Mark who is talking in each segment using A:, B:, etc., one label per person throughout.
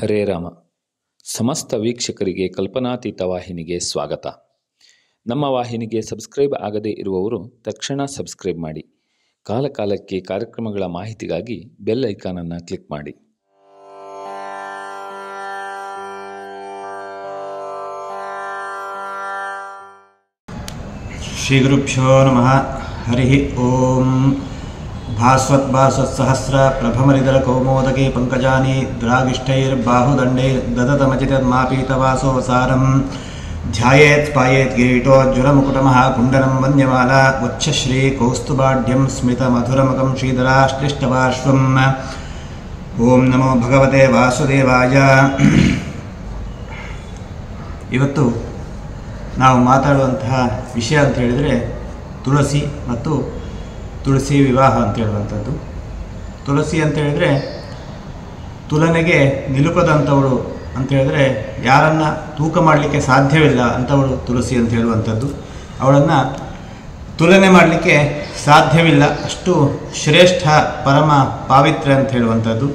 A: ಹರೇ ರಾಮ. ಸಮಸ್ತ ವೀಕ್ಷಕರಿಗೆ ಕಲ್ಪನಾತೀತ ವಾಹಿನಿಗೆ ಸ್ವಾಗತ. ನಮ್ಮ ವಾಹಿನಿಗೆ ಸಬ್ಸ್ಕ್ರೈಬ್ ಆಗದೇ ಇರುವವರು ತಕ್ಷಣ ಸಬ್ಸ್ಕ್ರೈಬ್ ಮಾಡಿ. ಕಾಲಕಾಲಕ್ಕೆ ಕಾರ್ಯಕ್ರಮಗಳ ಮಾಹಿತಿಗಾಗಿ ಬೆಲ್ ಐಕಾನನ್ನು ಕ್ಲಿಕ್ ಮಾಡಿ.
B: ಶ್ರೀ ಗುರುಭ್ಯೋ ನಮಃ. ಹರಿ ಓಂ. ಭಾಸ್ವತ್ಸಹಸ್ರ ಪ್ರಭಮರಿದರ ಕೌಮೋದಕೆ ಪಂಕಜಾನಿ ದ್ರಾಗಿಷ್ಟೈರ್ಬಾಹುದಂಡೈರ್ದದತಮಚಿತನ್ಮಾಪೀತವಾಸೋವಸಾರಂ ಧ್ಯಾಯೇತ್ ಪಾಯೇತ್ ಕಿರೀಟೋಜ್ವಲಮುಕುಟಮಃ ಕುಂಡಲಂ ವಂದ್ಯಮಾಲಾ ವಕ್ಷಶ್ರೀ ಕೌಸ್ತುಭಾಢ್ಯಂ ಸ್ಮಿತಮಧುರಮಕಂ ಶ್ರೀಧರಾಶ್ಲಿಷ್ಟಪಾರ್ಶ್ವಂ. ಓಂ ನಮೋ ಭಗವತೆ ವಾಸುದೇವಾಯ. ಇವತ್ತು ನಾವು ಮಾತಾಡುವಂತಹ ವಿಷಯ ಅಂತ ಹೇಳಿದರೆ ತುಳಸಿ ಮತ್ತು ತುಳಸಿ ವಿವಾಹ ಅಂತ ಹೇಳುವಂಥದ್ದು. ತುಳಸಿ ಅಂತ ಹೇಳಿದರೆ ತುಲನೆಗೆ ನಿಲುಕದಂಥವಳು ಅಂತ ಹೇಳಿದ್ರೆ ಯಾರನ್ನು ತೂಕ ಮಾಡಲಿಕ್ಕೆ ಸಾಧ್ಯವಿಲ್ಲ ಅಂಥವಳು ತುಳಸಿ ಅಂತ ಹೇಳುವಂಥದ್ದು. ಅವಳನ್ನು ತುಲನೆ ಮಾಡಲಿಕ್ಕೆ ಸಾಧ್ಯವಿಲ್ಲ, ಅಷ್ಟು ಶ್ರೇಷ್ಠ ಪರಮ ಪಾವಿತ್ರ್ಯ ಅಂತ ಹೇಳುವಂಥದ್ದು.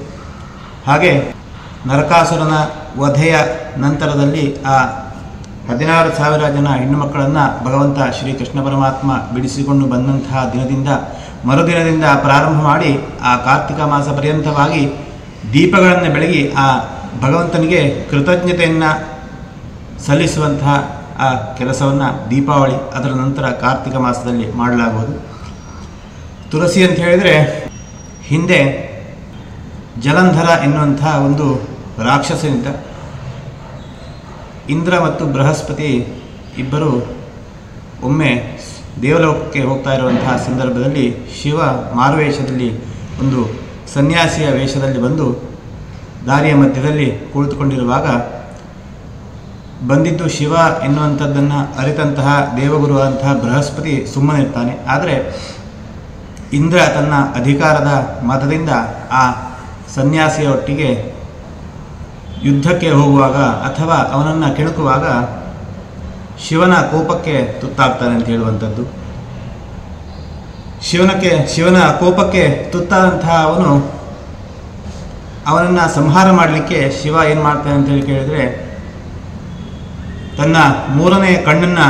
B: ಹಾಗೆ ನರಕಾಸುರನ ವಧೆಯ ನಂತರದಲ್ಲಿ ಆ 16,000 ಜನ ಹೆಣ್ಣು ಮಕ್ಕಳನ್ನು ಭಗವಂತ ಶ್ರೀಕೃಷ್ಣ ಪರಮಾತ್ಮ ಬಿಡಿಸಿಕೊಂಡು ಬಂದಂತಹ ದಿನದಿಂದ ಮರುದಿನದಿಂದ ಪ್ರಾರಂಭ ಮಾಡಿ ಆ ಕಾರ್ತಿಕ ಮಾಸ ಪರ್ಯಂತವಾಗಿ ದೀಪಗಳನ್ನು ಬೆಳಗಿ ಆ ಭಗವಂತನಿಗೆ ಕೃತಜ್ಞತೆಯನ್ನು ಸಲ್ಲಿಸುವಂತಹ ಆ ಕೆಲಸವನ್ನು ದೀಪಾವಳಿ ಅದರ ನಂತರ ಕಾರ್ತಿಕ ಮಾಸದಲ್ಲಿ ಮಾಡಲಾಗುವುದು. ತುಳಸಿ ಅಂತ ಹೇಳಿದರೆ ಹಿಂದೆ ಜಲಂಧರ ಎನ್ನುವಂಥ ಒಂದು ರಾಕ್ಷಸನಿಂದ ಇಂದ್ರ ಮತ್ತು ಬೃಹಸ್ಪತಿ ಇಬ್ಬರು ಒಮ್ಮೆ ದೇವಲೋಕಕ್ಕೆ ಹೋಗ್ತಾ ಇರುವಂತಹ ಸಂದರ್ಭದಲ್ಲಿ ಶಿವ ಮಾರುವೇಷದಲ್ಲಿ ಒಂದು ಸನ್ಯಾಸಿಯ ವೇಷದಲ್ಲಿ ಬಂದು ದಾರಿಯ ಮಧ್ಯದಲ್ಲಿ ಕುಳಿತುಕೊಂಡಿರುವಾಗ ಬಂದಿದ್ದು ಶಿವ ಎನ್ನುವಂಥದ್ದನ್ನು ಅರಿತಂತಹ ದೇವಗುರು ಅಂತಹ ಬೃಹಸ್ಪತಿ ಸುಮ್ಮನಿರ್ತಾನೆ. ಆದರೆ ಇಂದ್ರ ತನ್ನ ಅಧಿಕಾರದ ಮತದಿಂದ ಆ ಸನ್ಯಾಸಿಯ ಒಟ್ಟಿಗೆ ಯುದ್ಧಕ್ಕೆ ಹೋಗುವಾಗ ಅಥವಾ ಅವನನ್ನು ಕೆಣಕುವಾಗ ಶಿವನ ಕೋಪಕ್ಕೆ ತುತ್ತಾಗ್ತಾನೆ ಅಂತ ಹೇಳುವಂಥದ್ದು. ಶಿವನ ಕೋಪಕ್ಕೆ ತುತ್ತಾದಂತಹ ಅವನನ್ನು ಸಂಹಾರ ಮಾಡಲಿಕ್ಕೆ ಶಿವ ಏನು ಮಾಡ್ತಾನೆ ಅಂತ ಹೇಳಿ ಕೇಳಿದರೆ ತನ್ನ 3ನೇ ಕಣ್ಣನ್ನು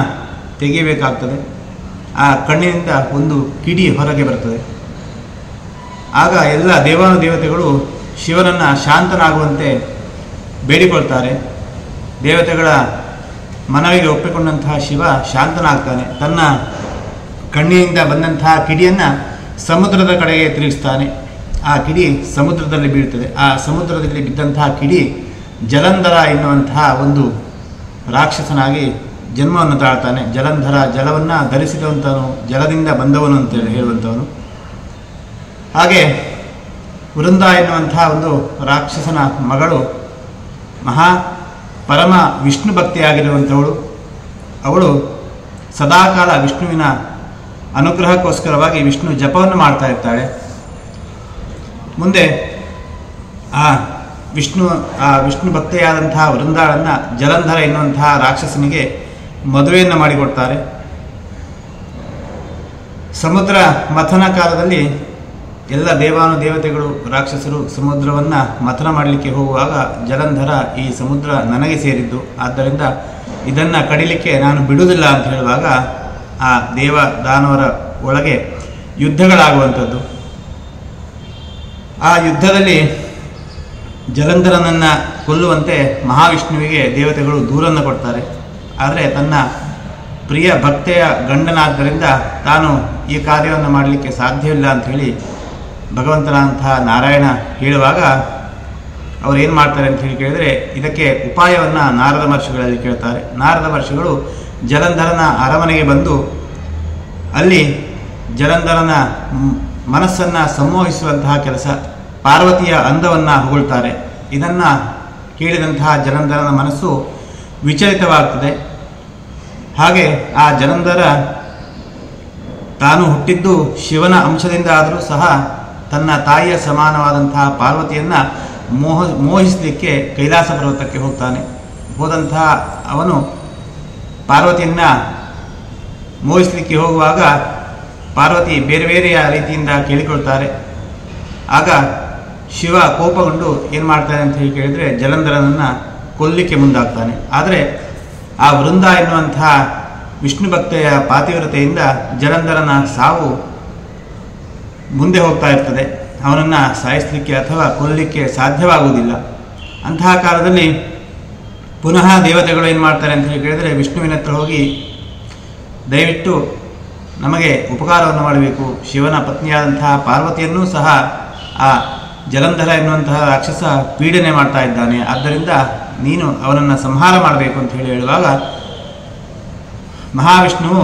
B: ತೆಗೆಯಬೇಕಾಗ್ತದೆ. ಆ ಕಣ್ಣಿನಿಂದ ಒಂದು ಕಿಡಿ ಹೊರಗೆ ಬರ್ತದೆ. ಆಗ ಎಲ್ಲ ದೇವಾನುದೇವತೆಗಳು ಶಿವನನ್ನು ಶಾಂತನಾಗುವಂತೆ ಬೇಡಿಕೊಳ್ತಾರೆ. ದೇವತೆಗಳ ಮನವಿಗೆ ಒಪ್ಪಿಕೊಂಡಂತಹ ಶಿವ ಶಾಂತನಾಗ್ತಾನೆ. ತನ್ನ ಕಣ್ಣಿನಿಂದ ಬಂದಂತಹ ಕಿಡಿಯನ್ನು ಸಮುದ್ರದ ಕಡೆಗೆ ತಿರುಗಿಸ್ತಾನೆ. ಆ ಕಿಡಿ ಸಮುದ್ರದಲ್ಲಿ ಬೀಳ್ತದೆ. ಆ ಸಮುದ್ರದಲ್ಲಿ ಬಿದ್ದಂತಹ ಕಿಡಿ ಜಲಂಧರ ಎನ್ನುವಂತಹ ಒಂದು ರಾಕ್ಷಸನಾಗಿ ಜನ್ಮವನ್ನು ತಾಳ್ತಾನೆ. ಜಲಂಧರ ಜಲವನ್ನು ಧರಿಸಿದಂಥವನು, ಜಲದಿಂದ ಬಂದವನು ಅಂತೇಳಿ ಹೇಳುವಂಥವನು. ಹಾಗೆ ವೃಂದ ಎನ್ನುವಂತಹ ಒಂದು ರಾಕ್ಷಸನ ಮಗಳು ಮಹಾ ಪರಮ ವಿಷ್ಣು ಭಕ್ತಿಯಾಗಿರುವಂಥವಳು. ಅವಳು ಸದಾಕಾಲ ವಿಷ್ಣುವಿನ ಅನುಗ್ರಹಕ್ಕೋಸ್ಕರವಾಗಿ ವಿಷ್ಣು ಜಪವನ್ನು ಮಾಡ್ತಾ ಇರ್ತಾಳೆ. ಮುಂದೆ ಆ ವಿಷ್ಣು ಭಕ್ತೆಯಾದಂತಹ ವೃಂದಾಳನ್ನು ಜಲಂಧರ ಎನ್ನುವಂತಹ ರಾಕ್ಷಸನಿಗೆ ಮದುವೆಯನ್ನು ಮಾಡಿಕೊಡ್ತಾರೆ. ಸಮುದ್ರ ಮಥನ ಕಾಲದಲ್ಲಿ ಎಲ್ಲ ದೇವಾನುದೇವತೆಗಳು ರಾಕ್ಷಸರು ಸಮುದ್ರವನ್ನು ಮಥನ ಮಾಡಲಿಕ್ಕೆ ಹೋಗುವಾಗ ಜಲಂಧರ ಈ ಸಮುದ್ರ ನನಗೆ ಸೇರಿದ್ದು, ಆದ್ದರಿಂದ ಇದನ್ನು ಕಡಿಲಿಕ್ಕೆ ನಾನು ಬಿಡುವುದಿಲ್ಲ ಅಂತ ಹೇಳುವಾಗ ಆ ದೇವ ದಾನವರ ಒಳಗೆ ಯುದ್ಧಗಳಾಗುವಂಥದ್ದು. ಆ ಯುದ್ಧದಲ್ಲಿ ಜಲಂಧರನನ್ನು ಕೊಲ್ಲುವಂತೆ ಮಹಾವಿಷ್ಣುವಿಗೆ ದೇವತೆಗಳು ದೂರನ್ನು ಕೊಡ್ತಾರೆ. ಆದರೆ ತನ್ನ ಪ್ರಿಯ ಭಕ್ತೆಯ ಗಂಡನಾದ್ದರಿಂದ ತಾನು ಈ ಕಾರ್ಯವನ್ನು ಮಾಡಲಿಕ್ಕೆ ಸಾಧ್ಯವಿಲ್ಲ ಅಂಥೇಳಿ ಭಗವಂತನಂತಹ ನಾರಾಯಣ ಹೇಳುವಾಗ ಅವರು ಏನು ಮಾಡ್ತಾರೆ ಅಂತ ಹೇಳಿ ಕೇಳಿದರೆ ಇದಕ್ಕೆ ಉಪಾಯವನ್ನು ನಾರದ ಮಹರ್ಷಿಗಳಲ್ಲಿ ಕೇಳ್ತಾರೆ. ನಾರದ ಮಹರ್ಷಿಗಳು ಜಲಂಧರನ ಅರಮನೆಗೆ ಬಂದು ಅಲ್ಲಿ ಜಲಂಧರನ ಮನಸ್ಸನ್ನು ಸಂಮೋಹಿಸುವಂತಹ ಕೆಲಸ, ಪಾರ್ವತಿಯ ಅಂದವನ್ನು ಹೊಗಳ್ತಾರೆ. ಇದನ್ನು ಕೇಳಿದಂತಹ ಜಲಂಧರನ ಮನಸ್ಸು ವಿಚಲಿತವಾಗ್ತದೆ. ಹಾಗೆ ಆ ಜಲಂಧರ ತಾನು ಹುಟ್ಟಿದ್ದು ಶಿವನ ಅಂಶದಿಂದ ಆದರೂ ಸಹ ತನ್ನ ತಾಯಿಯ ಸಮಾನವಾದಂತಹ ಪಾರ್ವತಿಯನ್ನು ಮೋಹಿಸಲಿಕ್ಕೆ ಕೈಲಾಸ ಪರ್ವತಕ್ಕೆ ಹೋಗ್ತಾನೆ. ಹೋದಂತಹ ಅವನು ಪಾರ್ವತಿಯನ್ನು ಮೋಹಿಸಲಿಕ್ಕೆ ಹೋಗುವಾಗ ಪಾರ್ವತಿ ಬೇರೆ ಬೇರೆಯ ರೀತಿಯಿಂದ ಕೇಳಿಕೊಳ್ತಾರೆ. ಆಗ ಶಿವ ಕೋಪಗೊಂಡು ಏನು ಮಾಡ್ತಾನೆ ಅಂತ ಹೇಳಿ ಕೇಳಿದರೆ ಜಲಂಧರನನ್ನು ಕೊಲ್ಲಿಕ್ಕೆ ಮುಂದಾಗ್ತಾನೆ. ಆದರೆ ಆ ವೃಂದ ಎನ್ನುವಂತಹ ವಿಷ್ಣು ಭಕ್ತೆಯ ಪಾತಿವ್ರತೆಯಿಂದ ಜಲಂಧರನ ಸಾವು ಮುಂದೆ ಹೋಗ್ತಾ ಇರ್ತದೆ. ಅವನನ್ನು ಸಾಯಿಸಲಿಕ್ಕೆ ಅಥವಾ ಕೊಲ್ಲಲಿಕ್ಕೆ ಸಾಧ್ಯವಾಗುವುದಿಲ್ಲ. ಅಂತಹ ಕಾಲದಲ್ಲಿ ಪುನಃ ದೇವತೆಗಳು ಏನು ಮಾಡ್ತಾರೆ ಅಂತ ಹೇಳಿ ಕೇಳಿದರೆ ವಿಷ್ಣುವಿನ ಹತ್ರ ಹೋಗಿ ದಯವಿಟ್ಟು ನಮಗೆ ಉಪಕಾರವನ್ನು ಮಾಡಬೇಕು, ಶಿವನ ಪತ್ನಿಯಾದಂತಹ ಪಾರ್ವತಿಯನ್ನೂ ಸಹ ಆ ಜಲಂಧರ ಎನ್ನುವಂತಹ ರಾಕ್ಷಸ ಪೀಡನೆ ಮಾಡ್ತಾ ಇದ್ದಾನೆ, ಆದ್ದರಿಂದ ನೀನು ಅವನನ್ನು ಸಂಹಾರ ಮಾಡಬೇಕು ಅಂತ ಹೇಳುವಾಗ ಮಹಾವಿಷ್ಣುವು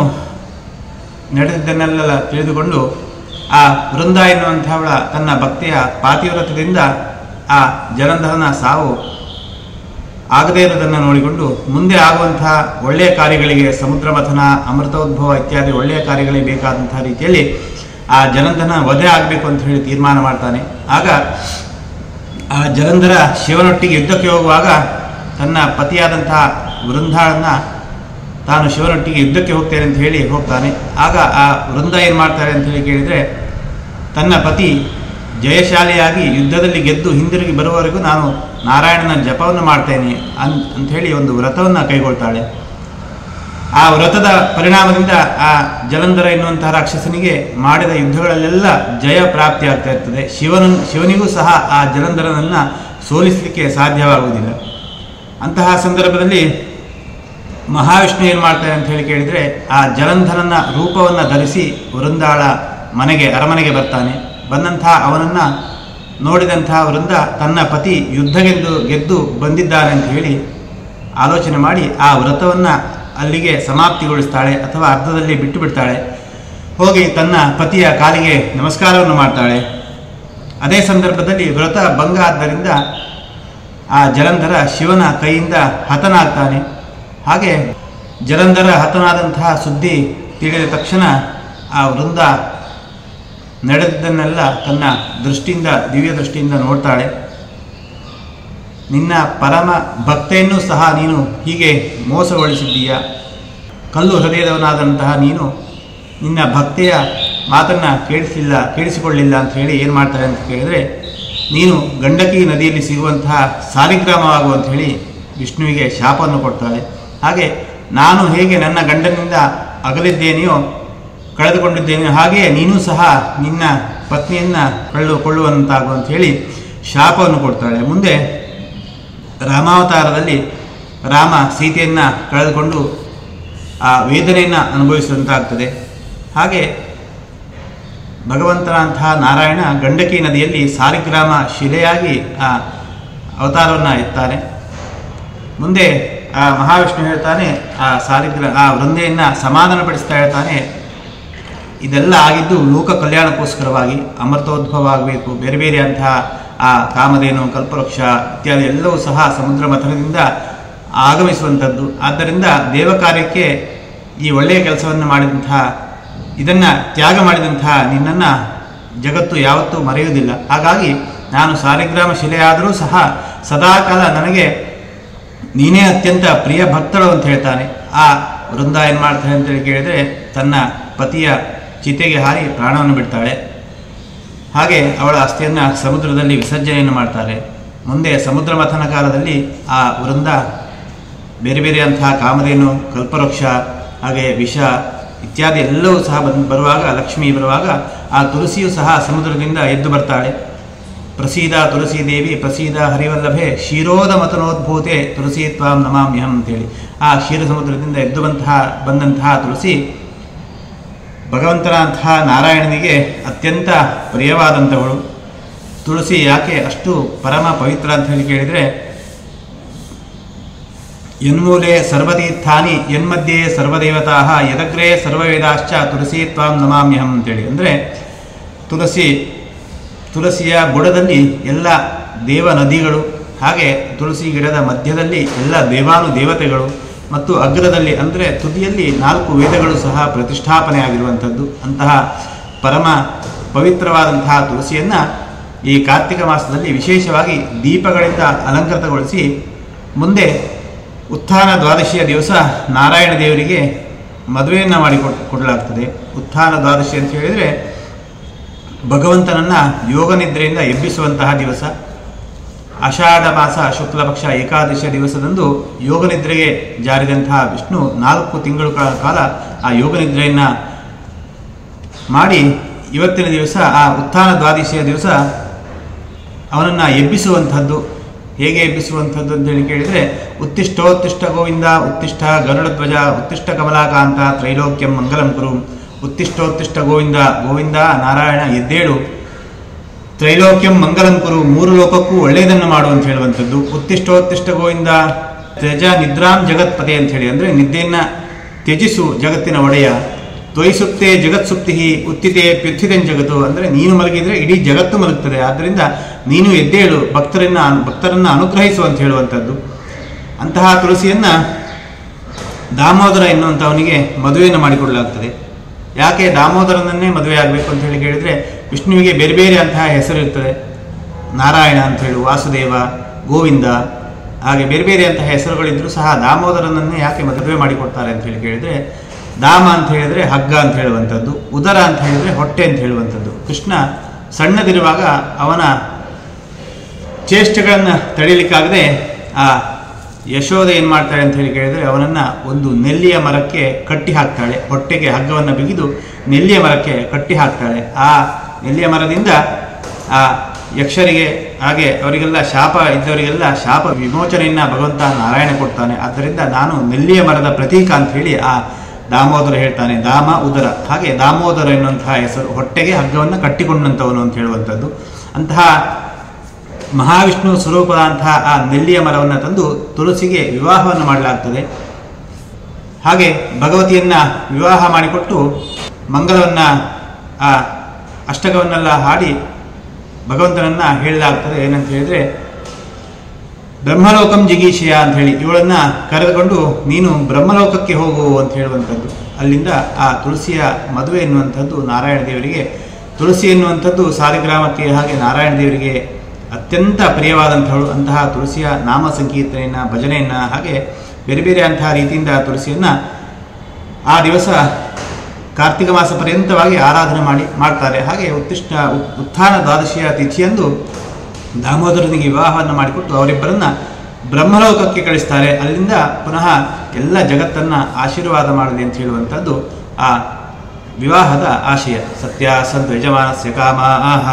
B: ನಡೆದಿದ್ದನ್ನೆಲ್ಲ ತಿಳಿದುಕೊಂಡು ಆ ವೃಂದ ಎನ್ನುವಂಥವಳ ತನ್ನ ಭಕ್ತಿಯ ಪಾತಿವ್ರತದಿಂದ ಆ ಜಲಂಧರನ ಸಾವು ಆಗದೇ ಇರೋದನ್ನು ನೋಡಿಕೊಂಡು ಮುಂದೆ ಆಗುವಂತಹ ಒಳ್ಳೆಯ ಕಾರ್ಯಗಳಿಗೆ ಸಮುದ್ರ ಮಥನ, ಅಮೃತೋದ್ಭವ ಇತ್ಯಾದಿ ಒಳ್ಳೆಯ ಕಾರ್ಯಗಳಿಗೆ ಬೇಕಾದಂತಹ ರೀತಿಯಲ್ಲಿ ಆ ಜಲಂಧರನ ವಧೆ ಆಗಬೇಕು ಅಂತ ಹೇಳಿ ತೀರ್ಮಾನ ಮಾಡ್ತಾನೆ. ಆಗ ಆ ಜಲಂಧರ ಶಿವನೊಟ್ಟಿಗೆ ಯುದ್ಧಕ್ಕೆ ಹೋಗುವಾಗ ತನ್ನ ಪತಿಯಾದಂತಹ ವೃಂದಾಳನ್ನು ತಾನು ಶಿವನೊಟ್ಟಿಗೆ ಯುದ್ಧಕ್ಕೆ ಹೋಗ್ತೇನೆ ಅಂತ ಹೇಳಿ ಹೋಗ್ತಾನೆ. ಆಗ ಆ ವೃಂದ ಏನು ಮಾಡ್ತಾರೆ ಅಂತ ಹೇಳಿ ಕೇಳಿದರೆ ತನ್ನ ಪತಿ ಜಯಶಾಲಿಯಾಗಿ ಯುದ್ಧದಲ್ಲಿ ಗೆದ್ದು ಹಿಂದಿರುಗಿ ಬರುವವರೆಗೂ ನಾನು ನಾರಾಯಣನ ಜಪವನ್ನು ಮಾಡ್ತೇನೆ ಅಂಥೇಳಿ ಒಂದು ವ್ರತವನ್ನು ಕೈಗೊಳ್ತಾಳೆ. ಆ ವ್ರತದ ಪರಿಣಾಮದಿಂದ ಆ ಜಲಂಧರ ಎನ್ನುವಂತಹ ರಾಕ್ಷಸನಿಗೆ ಮಾಡಿದ ಯುದ್ಧಗಳಲ್ಲೆಲ್ಲ ಜಯ ಪ್ರಾಪ್ತಿ ಆಗ್ತಾ ಇರ್ತದೆ. ಶಿವನಿಗೂ ಸಹ ಆ ಜಲಂಧರನನ್ನು ಸೋಲಿಸಲಿಕ್ಕೆ ಸಾಧ್ಯವಾಗುವುದಿಲ್ಲ. ಅಂತಹ ಸಂದರ್ಭದಲ್ಲಿ ಮಹಾವಿಷ್ಣು ಏನು ಮಾಡ್ತಾರೆ ಅಂತ ಹೇಳಿ ಕೇಳಿದರೆ ಆ ಜಲಂಧರನ ರೂಪವನ್ನು ಧರಿಸಿ ವೃಂದಾಳ ಅರಮನೆಗೆ ಬರ್ತಾನೆ. ಬಂದಂತಹ ಅವನನ್ನು ನೋಡಿದಂತಹ ವೃಂದ ತನ್ನ ಪತಿ ಗೆದ್ದು ಬಂದಿದ್ದಾನೆ ಅಂತ ಹೇಳಿ ಆಲೋಚನೆ ಮಾಡಿ ಆ ವ್ರತವನ್ನು ಅಲ್ಲಿಗೆ ಸಮಾಪ್ತಿಗೊಳಿಸ್ತಾಳೆ ಅಥವಾ ಅರ್ಧದಲ್ಲಿ ಬಿಟ್ಟು ಬಿಡ್ತಾಳೆ. ಹೋಗಿ ತನ್ನ ಪತಿಯ ಕಾಲಿಗೆ ನಮಸ್ಕಾರವನ್ನು ಮಾಡ್ತಾಳೆ. ಅದೇ ಸಂದರ್ಭದಲ್ಲಿ ವ್ರತ ಭಂಗ ಆದ್ದರಿಂದ ಆ ಜಲಂಧರ ಶಿವನ ಕೈಯಿಂದ ಹತನಾಗ್ತಾನೆ. ಹಾಗೆ ಜಲಂಧರ ಹತನಾದಂತಹ ಸುದ್ದಿ ತಿಳಿದ ತಕ್ಷಣ ಆ ವೃಂದ ನಡೆದನ್ನೆಲ್ಲ ತನ್ನ ದಿವ್ಯ ದೃಷ್ಟಿಯಿಂದ ನೋಡ್ತಾಳೆ. ನಿನ್ನ ಪರಮ ಭಕ್ತೆಯನ್ನು ಸಹ ನೀನು ಹೀಗೆ ಮೋಸಗೊಳಿಸಿದ್ದೀಯ, ಕಲ್ಲು ಹೃದಯದವನಾದಂತಹ ನೀನು ನಿನ್ನ ಭಕ್ತಿಯ ಮಾತನ್ನು ಕೇಳಿಸಿಕೊಳ್ಳಿಲ್ಲ ಅಂತ ಹೇಳಿ ಏನು ಮಾಡ್ತಾರೆ ಅಂತ ಕೇಳಿದರೆ ನೀನು ಗಂಡಕಿ ನದಿಯಲ್ಲಿ ಸಿಗುವಂತಹ ಸಾಲಿಗ್ರಾಮವಾಗು ಅಂತ ಹೇಳಿ ವಿಷ್ಣುವಿಗೆ ಶಾಪವನ್ನು ಕೊಡ್ತಾಳೆ. ಹಾಗೆ ನಾನು ಹೇಗೆ ನನ್ನ ಗಂಡನಿಂದ ಅಗಲಿದ್ದೇನೆಯೋ ಕಳೆದುಕೊಂಡಿದ್ದೇನೆಯೋ ಹಾಗೆಯೇ ನೀನು ಸಹ ನಿನ್ನ ಪತ್ನಿಯನ್ನು ಕೊಳ್ಳುವಂತಾಗು ಅಂತ ಹೇಳಿ ಶಾಪವನ್ನು ಕೊಡ್ತಾಳೆ. ಮುಂದೆ ರಾಮಾವತಾರದಲ್ಲಿ ರಾಮ ಸೀತೆಯನ್ನು ಕಳೆದುಕೊಂಡು ಆ ವೇದನೆಯನ್ನು ಅನುಭವಿಸುವಂತಾಗ್ತದೆ. ಹಾಗೆ ಭಗವಂತನಂತಹ ನಾರಾಯಣ ಗಂಡಕಿ ನದಿಯಲ್ಲಿ ಸಾಲಿಗ್ರಾಮ ಶಿಲೆಯಾಗಿ ಆ ಅವತಾರವನ್ನು ಎತ್ತಾನೆ. ಮುಂದೆ ಆ ಮಹಾವಿಷ್ಣು ಹೇಳ್ತಾನೆ, ಆ ವೃಂದೆಯನ್ನು ಸಮಾಧಾನಪಡಿಸ್ತಾ ಹೇಳ್ತಾನೆ, ಇದೆಲ್ಲ ಆಗಿದ್ದು ಲೋಕ ಕಲ್ಯಾಣಕ್ಕೋಸ್ಕರವಾಗಿ ಅಮೃತೋದ್ಭವ ಆಗಬೇಕು. ಬೇರೆ ಬೇರೆ ಅಂತಹ ಆ ಕಾಮಧೇನು, ಕಲ್ಪವೃಕ್ಷ ಇತ್ಯಾದಿ ಎಲ್ಲವೂ ಸಹ ಸಮುದ್ರ ಮಥನದಿಂದ ಆಗಮಿಸುವಂಥದ್ದು. ಆದ್ದರಿಂದ ದೇವ ಕಾರ್ಯಕ್ಕೆ ಈ ಒಳ್ಳೆಯ ಕೆಲಸವನ್ನು ಮಾಡಿದಂತಹ, ಇದನ್ನು ತ್ಯಾಗ ಮಾಡಿದಂತಹ ನಿನ್ನನ್ನು ಜಗತ್ತು ಯಾವತ್ತೂ ಮರೆಯುವುದಿಲ್ಲ. ಹಾಗಾಗಿ ನಾನು ಸಾಲಿಗ್ರಾಮ ಶಿಲೆಯಾದರೂ ಸಹ ಸದಾಕಾಲ ನನಗೆ ನೀನೇ ಅತ್ಯಂತ ಪ್ರಿಯ ಭಕ್ತಳು ಅಂತ ಹೇಳ್ತಾನೆ. ಆ ವೃಂದ ಏನು ಮಾಡ್ತಾಳೆ ಅಂತೇಳಿ ಕೇಳಿದರೆ ತನ್ನ ಪತಿಯ ಚಿತೆಗೆ ಹಾರಿ ಪ್ರಾಣವನ್ನು ಬಿಡ್ತಾಳೆ. ಹಾಗೆ ಅವಳ ಅಸ್ಥಿಯನ್ನು ಸಮುದ್ರದಲ್ಲಿ ವಿಸರ್ಜನೆಯನ್ನು ಮಾಡ್ತಾರೆ. ಮುಂದೆ ಸಮುದ್ರ ಮಥನ ಕಾಲದಲ್ಲಿ ಆ ವೃಂದ ಬೇರೆ ಬೇರೆಯಂತಹ ಕಾಮಧೇನು, ಕಲ್ಪವೃಕ್ಷ, ಹಾಗೆ ವಿಷ ಇತ್ಯಾದಿ ಎಲ್ಲವೂ ಸಹ ಬರುವಾಗ, ಲಕ್ಷ್ಮೀ ಬರುವಾಗ ಆ ತುಳಸಿಯು ಸಹ ಸಮುದ್ರದಿಂದ ಎದ್ದು ಬರ್ತಾಳೆ. ಪ್ರಸೀದ ತುಳಸಿ ದೇವಿ ಪ್ರಸೀದ ಹರಿವಲ್ಲಭೆ ಕ್ಷೀರೋದ ಮತನೋದ್ಭೂತೆ ತುಳಸಿ ತ್ವಾಂ ನಮಾಮ್ಯಹಂ ಅಂತೇಳಿ ಆ ಕ್ಷೀರ ಸಮುದ್ರದಿಂದ ಎದ್ದು ಬಂದಂತಹ ತುಳಸಿ ಭಗವಂತನಂತಹ ನಾರಾಯಣನಿಗೆ ಅತ್ಯಂತ ಪ್ರಿಯವಾದಂಥವಳು. ತುಳಸಿ ಯಾಕೆ ಅಷ್ಟು ಪರಮ ಪವಿತ್ರ ಅಂತ ಹೇಳಿ ಕೇಳಿದರೆ, ಯನ್ಮೂಲೆ ಸರ್ವತೀರ್ಥಾನಿ ಯನ್ಮಧ್ಯೆ ಸರ್ವದೇವತಾ ಯದಗ್ರೇ ಸರ್ವವೇದಾಶ್ಚ ತುಳಸಿ ತ್ವಾಂ ನಮಾಮ್ಯಹಂ ಅಂತೇಳಿ. ಅಂದರೆ ತುಳಸಿಯ ಬುಡದಲ್ಲಿ ಎಲ್ಲ ದೇವ ನದಿಗಳು, ಹಾಗೆ ತುಳಸಿ ಗಿಡದ ಮಧ್ಯದಲ್ಲಿ ಎಲ್ಲ ದೇವತೆಗಳು ಮತ್ತು ಅಗ್ರದಲ್ಲಿ ಅಂದರೆ ತುದಿಯಲ್ಲಿ 4 ವೇದಗಳು ಸಹ ಪ್ರತಿಷ್ಠಾಪನೆ ಆಗಿರುವಂಥದ್ದು. ಅಂತಹ ಪರಮ ಪವಿತ್ರವಾದಂತಹ ತುಳಸಿಯನ್ನು ಈ ಕಾರ್ತಿಕ ಮಾಸದಲ್ಲಿ ವಿಶೇಷವಾಗಿ ದೀಪಗಳಿಂದ ಅಲಂಕೃತಗೊಳಿಸಿ ಮುಂದೆ ಉತ್ಥಾನ ದ್ವಾದಶಿಯ ದಿವಸ ನಾರಾಯಣ ದೇವರಿಗೆ ಮದುವೆಯನ್ನು ಕೊಡಲಾಗ್ತದೆ. ಉತ್ಥಾನ ದ್ವಾದಶಿ ಅಂತ ಹೇಳಿದರೆ ಭಗವಂತನನ್ನು ಯೋಗ ನಿದ್ರೆಯಿಂದ ಎಬ್ಬಿಸುವಂತಹ ದಿವಸ. ಆಷಾಢ ಮಾಸ ಶುಕ್ಲ ಪಕ್ಷ ಏಕಾದಶಿಯ ದಿವಸದಂದು ಯೋಗ ನಿದ್ರೆಗೆ ಜಾರಿದಂತಹ ವಿಷ್ಣು 4 ತಿಂಗಳ ಕಾಲ ಆ ಯೋಗ ನಿದ್ರೆಯನ್ನು ಮಾಡಿ ಇವತ್ತಿನ ದಿವಸ ಆ ಉತ್ಥಾನ ದ್ವಾದಶಿಯ ದಿವಸ ಅವನನ್ನು ಎಬ್ಬಿಸುವಂಥದ್ದು. ಹೇಗೆ ಎಬ್ಬಿಸುವಂಥದ್ದು ಅಂತೇಳಿ ಕೇಳಿದರೆ, ಉತ್ತಿಷ್ಠೋತ್ತಿಷ್ಠ ಗೋವಿಂದ, ಉತ್ತಿಷ್ಠ ಗರುಡಧ್ವಜ, ಉತ್ತಿಷ್ಠ ಕಮಲಾಕಾಂತ, ತ್ರೈಲೋಕ್ಯಂ ಮಂಗಲಂ ಕುರು. ಉತ್ತಿಷ್ಠೋತ್ತಿಷ್ಠ ಗೋವಿಂದ, ಗೋವಿಂದ ನಾರಾಯಣ ಎದ್ದೇಳು, ತ್ರೈಲೋಕ್ಯಂ ಮಂಗಲಂ ಕುರು, 3 ಲೋಕಕ್ಕೂ ಒಳ್ಳೆಯದನ್ನು ಮಾಡು ಅಂತ ಹೇಳುವಂಥದ್ದು. ಉತ್ತಿಷ್ಠೋತ್ತಿಷ್ಠ ಗೋವಿಂದ ತ್ಯಜ ನಿದ್ರಾಂ ಜಗತ್ಪತೆ ಅಂತ ಹೇಳಿ, ಅಂದರೆ ನಿದ್ದೆಯನ್ನು ತ್ಯಜಿಸು ಜಗತ್ತಿನ ಒಡೆಯ. ತ್ವಯಿಸುತ್ತೆ ಜಗತ್ಸುಪ್ತಿ ಉತ್ತಿತೆ ಪ್ಯುತ್ಥಿತೆನ್ ಜಗತ್ತು, ಅಂದರೆ ನೀನು ಮಲಗಿದರೆ ಇಡೀ ಜಗತ್ತು ಮಲಗ್ತದೆ, ಆದ್ದರಿಂದ ನೀನು ಎದ್ದೇಳು, ಭಕ್ತರನ್ನು ಅನುಗ್ರಹಿಸು ಅಂತ ಹೇಳುವಂಥದ್ದು. ಅಂತಹ ತುಳಸಿಯನ್ನು ದಾಮೋದರ ಎನ್ನುವಂಥವನಿಗೆ ಮದುವೆಯನ್ನು ಮಾಡಿಕೊಡಲಾಗ್ತದೆ. ಯಾಕೆ ದಾಮೋದರನನ್ನೇ ಮದುವೆ ಆಗಬೇಕು ಅಂತ ಹೇಳಿ ಕೇಳಿದರೆ, ವಿಷ್ಣುವಿಗೆ ಬೇರೆ ಬೇರೆ ಅಂತಹ ಹೆಸರು ಇರ್ತದೆ. ನಾರಾಯಣ ಅಂತ ಹೇಳಿ, ವಾಸುದೇವ, ಗೋವಿಂದ, ಹಾಗೆ ಬೇರೆ ಬೇರೆ ಅಂತಹ ಹೆಸರುಗಳಿದ್ದರೂ ಸಹ ದಾಮೋದರನನ್ನೇ ಯಾಕೆ ಮದುವೆ ಮಾಡಿಕೊಡ್ತಾರೆ ಅಂತ ಹೇಳಿ ಕೇಳಿದರೆ, ದಾಮ ಅಂತ ಹೇಳಿದರೆ ಹಗ್ಗ ಅಂತ ಹೇಳುವಂಥದ್ದು, ಉದರ ಅಂತ ಹೇಳಿದರೆ ಹೊಟ್ಟೆ ಅಂತ ಹೇಳುವಂಥದ್ದು. ಕೃಷ್ಣ ಸಣ್ಣದಿರುವಾಗ ಅವನ ಚೇಷ್ಟೆಗಳನ್ನು ತಡೆಯಲಿಕ್ಕಾಗದೆ ಆ ಯಶೋದೆ ಏನು ಮಾಡ್ತಾಳೆ ಅಂತ ಹೇಳಿ ಕೇಳಿದರೆ, ಅವನನ್ನು ಒಂದು ನೆಲ್ಲಿಯ ಮರಕ್ಕೆ ಕಟ್ಟಿ ಹಾಕ್ತಾಳೆ. ಹೊಟ್ಟೆಗೆ ಹಗ್ಗವನ್ನು ಬಿಗಿದು ನೆಲ್ಲಿಯ ಮರಕ್ಕೆ ಕಟ್ಟಿ ಹಾಕ್ತಾಳೆ. ಆ ನೆಲ್ಲಿಯ ಮರದಿಂದ ಆ ಯಕ್ಷರಿಗೆ ಹಾಗೆ ಅವರಿಗೆಲ್ಲ ಶಾಪ ಇದ್ದವರಿಗೆಲ್ಲ ಶಾಪ ವಿಮೋಚನೆಯನ್ನು ಭಗವಂತ ನಾರಾಯಣ ಕೊಡ್ತಾನೆ. ಆದ್ದರಿಂದ ನಾನು ನೆಲ್ಲಿಯ ಮರದ ಪ್ರತೀಕ ಅಂತ ಹೇಳಿ ಆ ದಾಮೋದರ ಹೇಳ್ತಾನೆ. ದಾಮ ಉದರ, ಹಾಗೆ ದಾಮೋದರ ಎನ್ನುವಂತಹ ಹೆಸರು, ಹೊಟ್ಟೆಗೆ ಹಗ್ಗವನ್ನು ಕಟ್ಟಿಕೊಂಡಂಥವನು ಅಂತ ಹೇಳುವಂಥದ್ದು. ಅಂತಹ ಮಹಾವಿಷ್ಣು ಸ್ವರೂಪದಂತಹ ಆ ನೆಲ್ಲಿಯ ಮರವನ್ನು ತಂದು ತುಳಸಿಗೆ ವಿವಾಹವನ್ನು ಮಾಡಲಾಗ್ತದೆ. ಹಾಗೆ ಭಗವತಿಯನ್ನು ವಿವಾಹ ಮಾಡಿಕೊಟ್ಟು ಮಂಗಲವನ್ನು ಆ ಅಷ್ಟಕವನ್ನೆಲ್ಲ ಹಾಡಿ ಭಗವಂತನನ್ನು ಹೇಳಲಾಗ್ತದೆ. ಏನಂತ ಹೇಳಿದರೆ, ಬ್ರಹ್ಮಲೋಕಂ ಜಿಗೀಷಿಯ ಅಂತ ಹೇಳಿ ಇವಳನ್ನು ಕರೆದುಕೊಂಡು ನೀನು ಬ್ರಹ್ಮಲೋಕಕ್ಕೆ ಹೋಗು ಅಂತ ಹೇಳುವಂಥದ್ದು. ಅಲ್ಲಿಂದ ಆ ತುಳಸಿಯ ಮದುವೆ ಎನ್ನುವಂಥದ್ದು ನಾರಾಯಣ ದೇವರಿಗೆ, ತುಳಸಿ ಎನ್ನುವಂಥದ್ದು ಸಾಲಿಗ್ರಾಮಕ್ಕೆ ಹಾಗೆ ನಾರಾಯಣ ದೇವರಿಗೆ ಅತ್ಯಂತ ಪ್ರಿಯವಾದಂಥವಳು. ಅಂತಹ ತುಳಸಿಯ ನಾಮ ಸಂಕೀರ್ತನೆಯನ್ನು, ಭಜನೆಯನ್ನು, ಹಾಗೆ ಬೇರೆ ಬೇರೆ ಅಂತಹ ರೀತಿಯಿಂದ ತುಳಸಿಯನ್ನು ಆ ದಿವಸ ಕಾರ್ತಿಕ ಮಾಸ ಪರ್ಯಂತವಾಗಿ ಆರಾಧನೆ ಮಾಡ್ತಾರೆ. ಹಾಗೆ ಉತ್ಥಾನ ದ್ವಾದಶಿಯ ತಿಥಿಯಂದು ದಾಮೋದರನಿಗೆ ವಿವಾಹವನ್ನು ಮಾಡಿಕೊಟ್ಟು ಅವರಿಬ್ಬರನ್ನು ಬ್ರಹ್ಮಲೋಕಕ್ಕೆ ಕಳಿಸ್ತಾರೆ. ಅಲ್ಲಿಂದ ಪುನಃ ಎಲ್ಲ ಜಗತ್ತನ್ನು ಆಶೀರ್ವಾದ ಮಾಡಲಿ ಅಂತ ಹೇಳುವಂಥದ್ದು ಆ ವಿವಾಹದ ಆಶಯ. ಸತ್ಯ ಸಂತು ಯಜಮಾನಸ್ಯ ಕಾಮಾಹ.